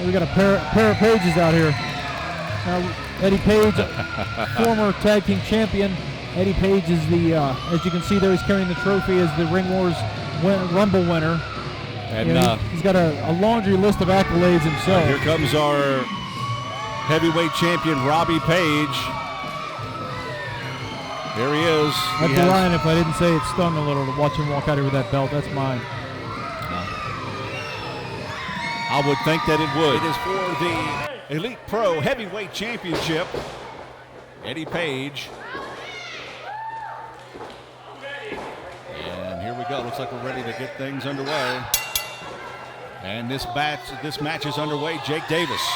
We got a pair of Pages out here. Now, Eddie Paige, former tag team champion. Eddie Paige is the, as you can see there, he's carrying the trophy as the Ring Wars Rumble winner. And you know, he's got a laundry list of accolades himself. Here comes our heavyweight champion, Robbie Paige. There he is. I'd be lying if I didn't say it stung a little to watch him walk out here with that belt. That's mine. I would think that it would. It is for the Elite Pro Heavyweight Championship. Eddie Paige. And here we go. Looks like we're ready to get things underway. And this match is underway. Jake Davis.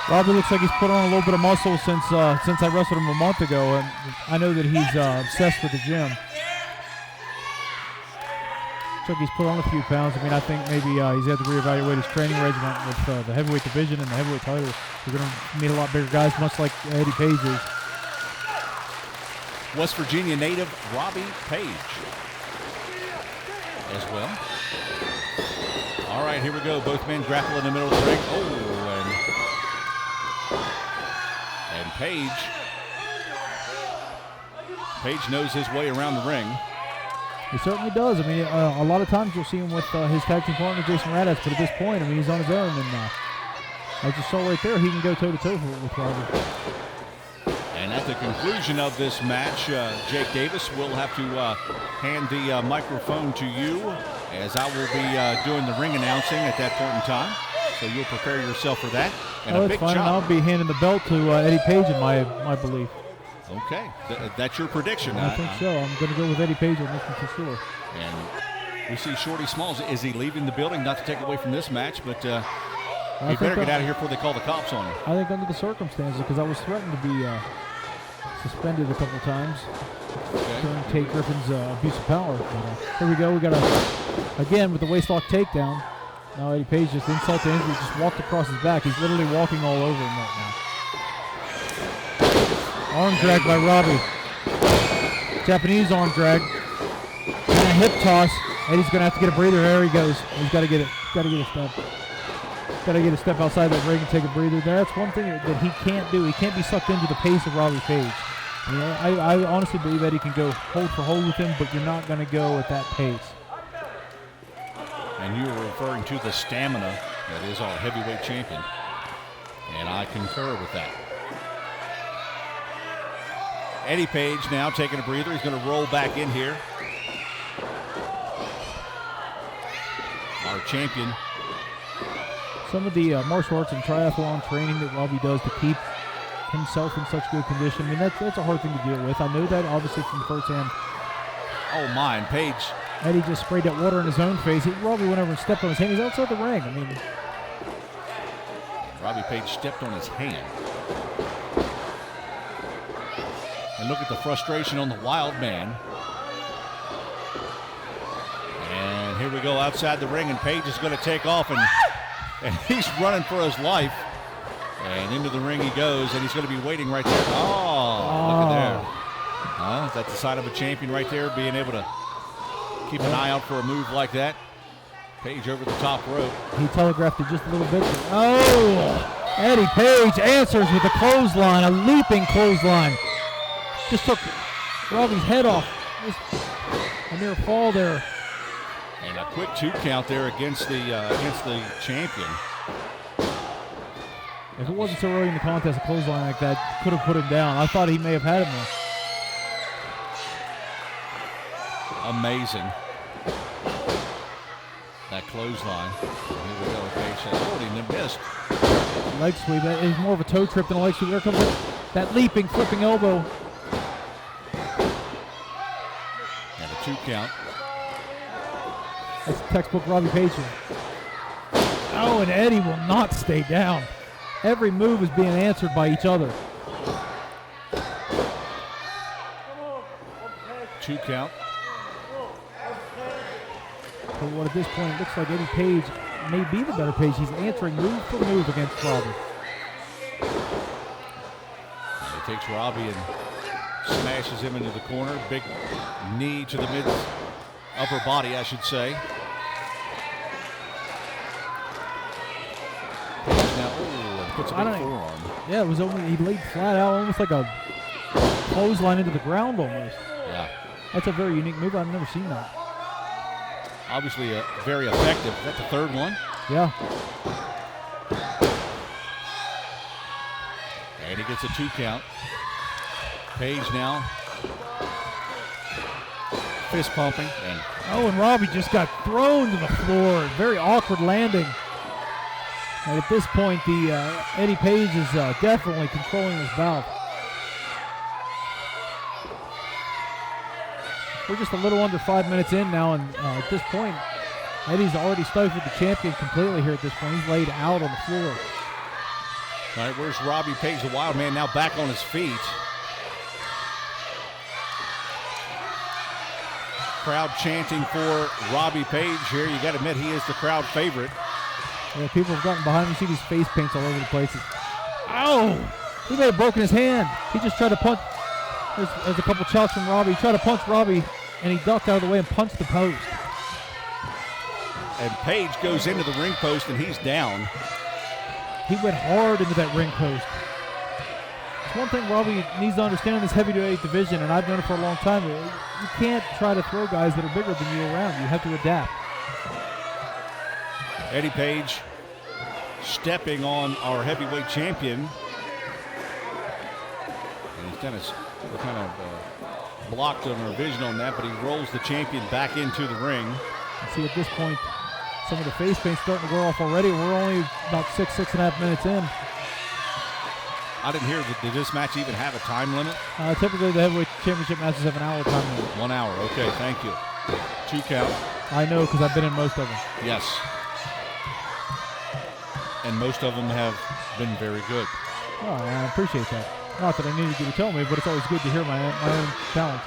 Robbie looks like he's put on a little bit of muscle since I wrestled him a month ago, and I know that he's obsessed with the gym. Looks like he's put on a few pounds. I mean, I think maybe he's had to reevaluate his training regimen with the heavyweight division and the heavyweight title. We're going to meet a lot bigger guys, much like Eddie Paige is. West Virginia native Robbie Paige as well. All right, here we go. Both men grapple in the middle of the ring. And Paige knows his way around the ring. He certainly does. I mean, a lot of times you'll see him with his tag team partner, Jason Radatz, but at this point, I mean, he's on his own. And as you saw right there, he can go toe-to-toe with Robbie. And at the conclusion of this match, Jake Davis will have to hand the microphone to you, as I will be doing the ring announcing at that point in time. So you'll prepare yourself for that. And that's fine. Job. I'll be handing the belt to Eddie Paige in my belief. Okay, that's your prediction. I think so. I'm going to go with Eddie Paige on this one for sure. And we see Shorty Smalls. Is he leaving the building? Not to take away from this match, but he better get out of here before they call the cops on him. I think under the circumstances, because I was threatened to be suspended a couple of times during Tate Griffin's abuse of power. But, here we go. We got again with the waistlock takedown. Now Eddie Paige just insult to injury, just walked across his back. He's literally walking all over him right now. Arm drag by Robbie. Japanese arm drag. And a hip toss. Eddie's gonna have to get a breather. There he goes. He's got to get it. Got to get a step. Got to get a step outside that ring and take a breather. That's one thing that he can't do. He can't be sucked into the pace of Robbie Paige. You know, I honestly believe Eddie can go hold for hold with him, but you're not gonna go at that pace. And you were referring to the stamina that is our heavyweight champion. And I concur with that. Eddie Paige now taking a breather. He's going to roll back in here. Our champion. Some of the martial arts and triathlon training that Robbie does to keep himself in such good condition, I mean, that's a hard thing to deal with. I know that obviously from firsthand. Oh, my, and Paige. Eddie just sprayed that water in his own face. Robbie went over and stepped on his hand. He's outside the ring. I mean, Robbie Paige stepped on his hand. And look at the frustration on the wild man. And here we go outside the ring, and Paige is going to take off, and he's running for his life. And into the ring he goes, and he's going to be waiting right there. Oh, look at there. That's the sign of a champion right there, being able to keep an eye out for a move like that. Paige over the top rope. He telegraphed it just a little bit. Oh, Eddie Paige answers with a clothesline, a leaping clothesline. Just took Robbie's head off. Just a near fall there. And a quick 2 count there against the champion. If it wasn't so early in the contest, a clothesline like that could have put him down. I thought he may have had him there. Amazing. That clothesline. Here we go. Paige has already missed. Leg sweep. It was more of a toe trip than a leg sweep. There comes that leaping, flipping elbow. And a 2 count. That's textbook Robbie Paige. Oh, and Eddie will not stay down. Every move is being answered by each other. 2 count. But what at this point, it looks like Eddie Paige may be the better Paige. He's answering move for move against Robbie. And he takes Robbie and smashes him into the corner. Big knee to the upper body, I should say. puts a big forearm. Yeah, it was he laid flat out, almost like a clothesline into the ground almost. Yeah. That's a very unique move. I've never seen that. Obviously very effective. Is that the third one? Yeah. And he gets a 2 count. Paige now. Fist pumping. And Robbie just got thrown to the floor. Very awkward landing. And at this point, Eddie Paige is definitely controlling his bout. We're just a little under 5 minutes in now, and at this point, Eddie's already stifled the champion completely here at this point. He's laid out on the floor. All right, where's Robbie Paige, the wild man, now back on his feet. Crowd chanting for Robbie Paige here. You got to admit, he is the crowd favorite. Yeah, people have gotten behind him. You see these face paints all over the place. Ow! He may have broken his hand. He just tried to punch. There's a couple chops from Robbie. He tried to punch Robbie, and he ducked out of the way and punched the post. And Paige goes into the ring post, and he's down. He went hard into that ring post. It's one thing Robbie needs to understand in this heavyweight division, and I've known it for a long time. You can't try to throw guys that are bigger than you around. You have to adapt. Eddie Paige stepping on our heavyweight champion. And he's done a kind of blocked on our vision on that, but he rolls the champion back into the ring. See, at this point, some of the face paint's starting to wear off already. We're only about 6.5 minutes in. I didn't hear, did this match even have a time limit? Typically, the heavyweight championship matches have an hour time limit. 1 hour, okay, thank you. 2 count. I know, because I've been in most of them. Yes. And most of them have been very good. Oh, I appreciate that. Not that I needed you to tell me, but it's always good to hear my own talents.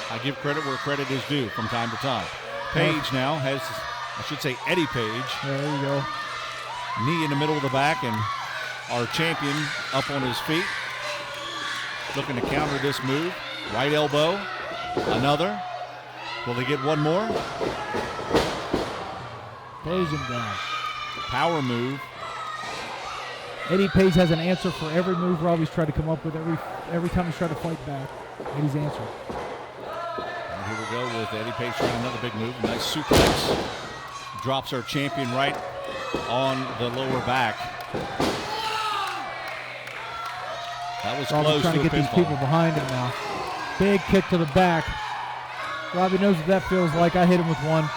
I give credit where credit is due from time to time. Paige now has, I should say Eddie Paige. There you go. Knee in the middle of the back, and our champion up on his feet. Looking to counter this move. Right elbow. Another. Will he get one more? Plays him down. Power move. Eddie Paige has an answer for every move Robbie's tried to come up with. Every time he's tried to fight back, Eddie's answer. And here we go with Eddie Paige trying another big move. Nice suplex. Drops our champion right on the lower back. That was Robbie's close trying to get these people behind him now. Big kick to the back. Robbie knows what that feels like. I hit him with one.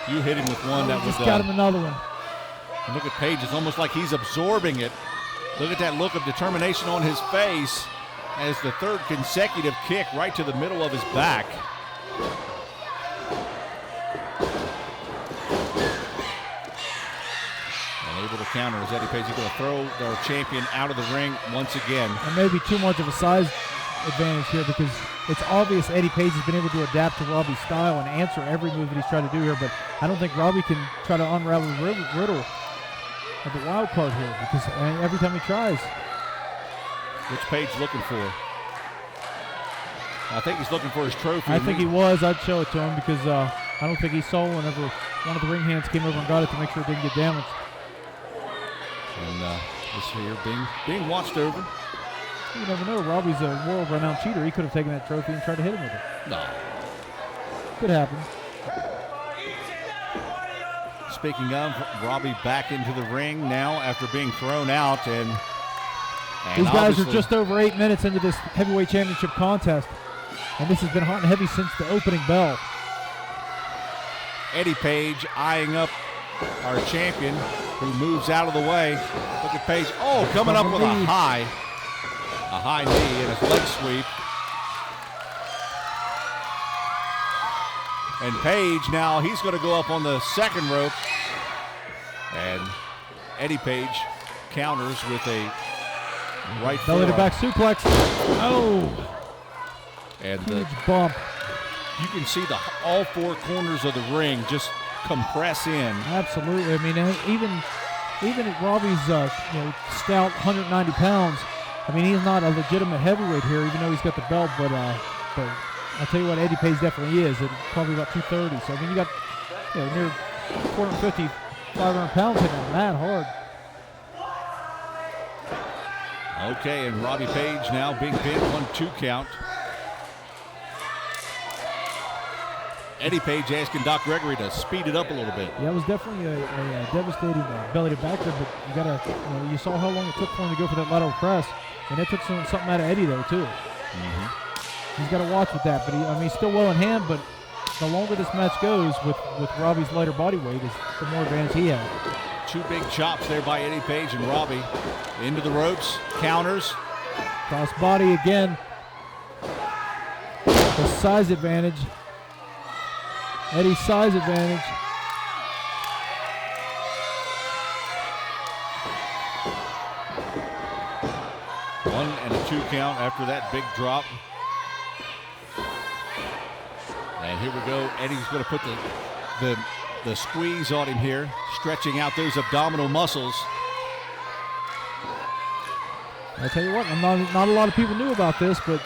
You hit him with one. That was just got him another one. And look at Paige. It's almost like he's absorbing it. Look at that look of determination on his face as the third consecutive kick right to the middle of his back. And able to counter as Eddie Paige is going to throw our champion out of the ring once again. And maybe too much of a size advantage here, because it's obvious Eddie Paige has been able to adapt to Robbie's style and answer every move that he's trying to do here, but I don't think Robbie can try to unravel the riddle of the wild card here, because every time he tries. What's Paige looking for? I think he's looking for his trophy. I think he was. I'd show it to him, because I don't think he saw whenever one of the ring hands came over and got it to make sure it didn't get damaged. And this here being watched over. You never know. Robbie's a world-renowned cheater. He could have taken that trophy and tried to hit him with it. No. Could happen. Speaking of, Robbie back into the ring now after being thrown out. And these guys are just over 8 minutes into this heavyweight championship contest. And this has been hot and heavy since the opening bell. Eddie Paige eyeing up our champion, who moves out of the way. Look at Paige. Oh, coming up with a high knee and a leg sweep. And Paige now, he's going to go up on the second rope. And Eddie Paige counters with a right belly to forearm. back suplex. Oh! And huge bump. You can see all four corners of the ring just compress in. Absolutely. I mean, even at Robbie's stout 190 pounds, I mean, he's not a legitimate heavyweight here, even though he's got the belt. But I'll tell you what, Eddie Paige definitely is. At probably about 230. So I mean, you got near 450, 500 pounds hitting him that hard. Okay, and Robbie Paige now being pinned, 1-2 count. Eddie Paige asking Doc Gregory to speed it up a little bit. Yeah, it was definitely a devastating belly to back there, but you gotta, you saw how long it took for him to go for that lateral press, and it took something out of Eddie there too. He's got to watch with that, but he's still well in hand. But the longer this match goes with Robbie's lighter body weight, is the more advantage he has. 2 big chops there by Eddie Paige and Robbie. Into the ropes, counters. Cross body again. The size advantage. Eddie's size advantage. One and a 2 count after that big drop. And here we go. Eddie's going to put the squeeze on him here, stretching out those abdominal muscles. I tell you what, not a lot of people knew about this, but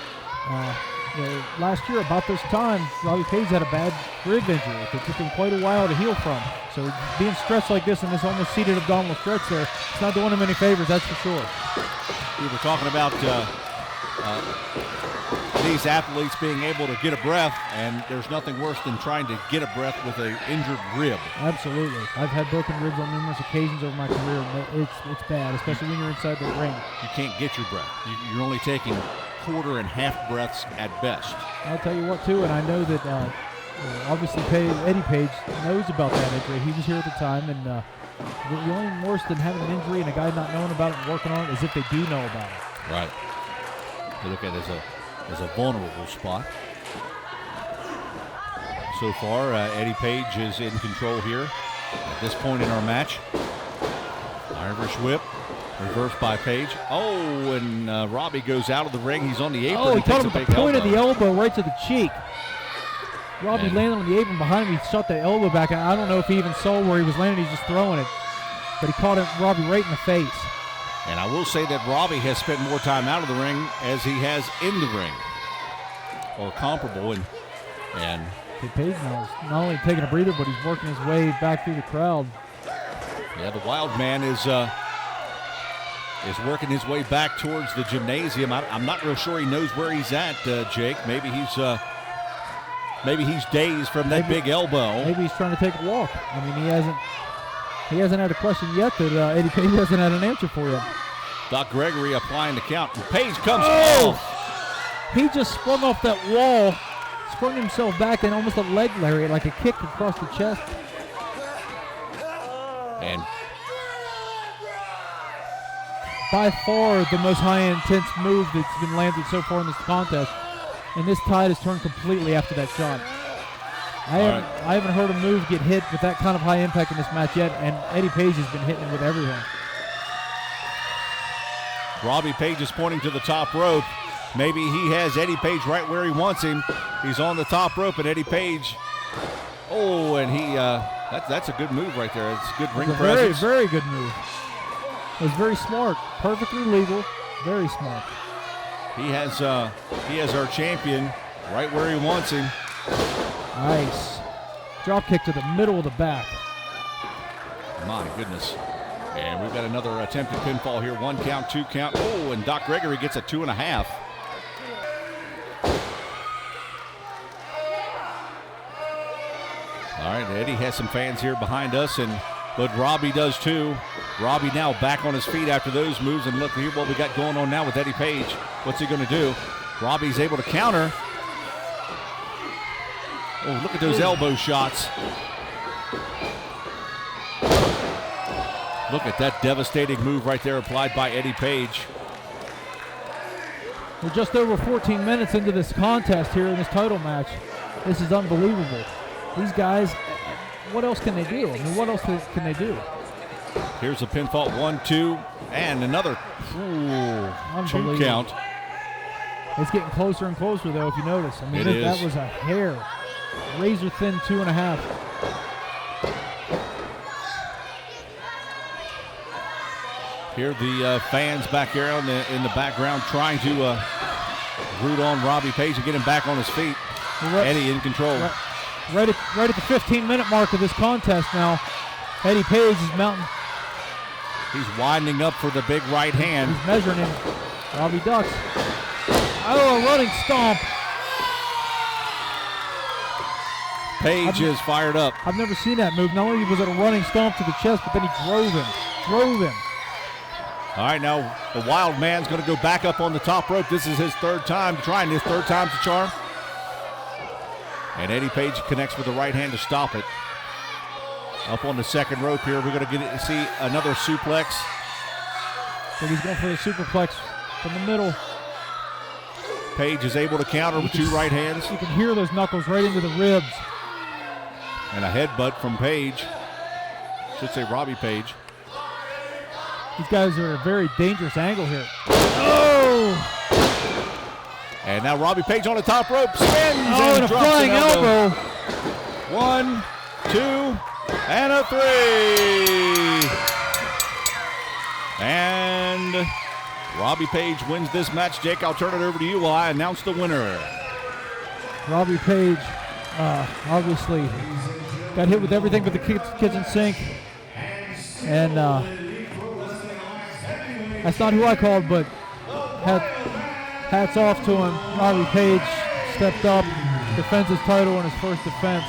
last year about this time, Robbie Paige had a bad rib injury. It took him quite a while to heal from. So being stretched like this in this almost seated abdominal stretch there, it's not doing him any favors, that's for sure. We were talking about these athletes being able to get a breath, and there's nothing worse than trying to get a breath with an injured rib. Absolutely. I've had broken ribs on numerous occasions over my career, and it's bad, especially when you're inside the ring. You can't get your breath. You're only taking quarter and half breaths at best. I'll tell you what, too, and I know that obviously Eddie Paige knows about that injury. He was here at the time, and the only worse than having an injury and a guy not knowing about it and working on it is if they do know about it. Right. They look at it as a vulnerable spot. So far, Eddie Paige is in control here at this point in our match. Irish whip, reversed by Paige. Oh, and Robbie goes out of the ring. He's on the apron. Oh, he caught him at the point of the elbow right to the cheek. Robbie landed on the apron behind him. He shot that elbow back, and I don't know if he even saw where he was landing. He's just throwing it. But he caught Robbie right in the face. And I will say that Robbie has spent more time out of the ring as he has in the ring, or comparable. And Paige now is not only taking a breather, but he's working his way back through the crowd. Yeah, the wild man is working his way back towards the gymnasium. I'm not real sure he knows where he's at, Jake. Maybe he's dazed from that big elbow. Maybe he's trying to take a walk. I mean, he hasn't had a question yet that Eddie Paige hasn't had an answer for yet. Doc Gregory applying the count. And Paige comes off. He just sprung off that wall, sprung himself back, and almost a leg lariat, like a kick across the chest. And by far the most high-intense move that's been landed so far in this contest. And this tide has turned completely after that shot. I haven't heard a move get hit with that kind of high impact in this match yet, and Eddie Paige has been hitting with everything. Robbie Paige is pointing to the top rope. Maybe he has Eddie Paige right where he wants him. He's on the top rope, and Eddie Paige. Oh, and that's a good move right there. It's a good ring presence. Very, very good move. It was very smart, perfectly legal, very smart. He has our champion right where he wants him. Nice. Drop kick to the middle of the back. My goodness. And we've got another attempted pinfall here. 1 count, 2 count. Oh, and Doc Gregory gets a 2.5. All right, Eddie has some fans here behind us, but Robbie does too. Robbie now back on his feet after those moves, and look here what we got going on now with Eddie Paige. What's he going to do? Robbie's able to counter. Oh, look at those elbow shots. Look at that devastating move right there applied by Eddie Paige. We're just over 14 minutes into this contest here in this title match. This is unbelievable. These guys, what else can they do? I mean, what else can they do? Here's a pinfall, 1, 2, and another 2 count. It's getting closer and closer, though, if you notice. I mean, that was a hair. Razor thin 2.5. Here the fans back here in the background trying to root on Robbie Paige and get him back on his feet. Eddie in control. Right at the 15-minute mark of this contest now, Eddie Paige is mounting He's winding up for the big right hand. He's measuring him. Robbie ducks. Oh, a running stomp. Paige is fired up. I've never seen that move. Not only was it a running stomp to the chest, but then he drove him. All right, now the wild man's going to go back up on the top rope. This is his third time, trying his third time's the charm. And Eddie Paige connects with the right hand to stop it. Up on the second rope here, we're going to see another suplex. I think he's going for the superplex from the middle. Paige is able to counter with two right hands. You can hear those knuckles right into the ribs. And a headbutt from Paige. Should say Robbie Paige. These guys are at a very dangerous angle here. Oh! And now Robbie Paige on the top rope. Spins and a flying elbow. 1, 2, and a 3. And Robbie Paige wins this match. Jake, I'll turn it over to you while I announce the winner. Robbie Paige, obviously, got hit with everything but the kitchen sink. And that's not who I called, but hats off to him. Robbie Paige stepped up, defends his title in his first defense.